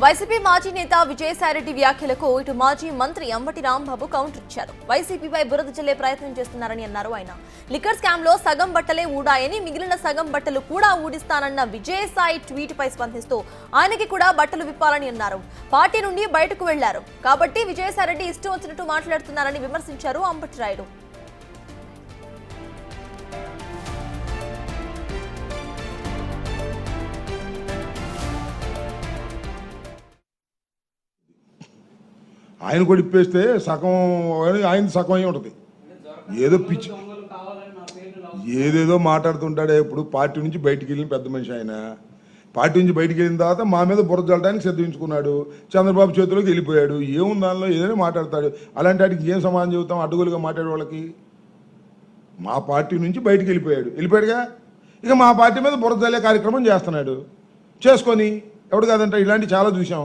YCP మాజీ నేత విజయసాయిరెడ్డి వ్యాఖ్యలకు ఇటు మాజీ మంత్రి అంబటి రాంబాబు కౌంటర్ ఇచ్చారు. వైసీపీపై బురద జల్లే ప్రయత్నం చేస్తున్నారని అన్నారు ఆయన. లిక్కర్ స్కామ్ లో సగం బట్టలే ఊడాయని, మిగిలిన సగం బట్టలు కూడా ఊడిస్తానన్న విజయసాయి ట్వీట్ పై స్పందిస్తూ ఆయనకి కూడా బట్టలు విప్పాలని అన్నారు. పార్టీ నుండి బయటకు వెళ్లారు కాబట్టి విజయసాయిరెడ్డి ఇష్టం వచ్చినట్టు మాట్లాడుతున్నారని విమర్శించారు అంబటి రాయుడు. ఆయన కూడా ఇప్పేస్తే సగం ఆయన సగం అయి ఉంటుంది. ఏదో పిచ్చి ఏదేదో మాట్లాడుతుంటాడే. ఇప్పుడు పార్టీ నుంచి బయటికి వెళ్ళిన పెద్ద మనిషి ఆయన. పార్టీ నుంచి బయటికి వెళ్ళిన తర్వాత మా మీద బురద జల్లడానికి సిద్ధించుకున్నాడు. చంద్రబాబు చేతిలోకి వెళ్ళిపోయాడు. ఏముంది దానిలో? ఏదైనా మాట్లాడతాడు. అలాంటి వాటికి ఏం సమాధానం చెబుతాం? అడ్డగోలుగా మాట్లాడే వాళ్ళకి. మా పార్టీ నుంచి బయటికి వెళ్ళిపోయాడుగా. ఇక మా పార్టీ మీద బురద జల్లే కార్యక్రమం చేస్తున్నాడు. చేసుకొని ఎవడు కాదంట. ఇలాంటివి చాలా చూసాం.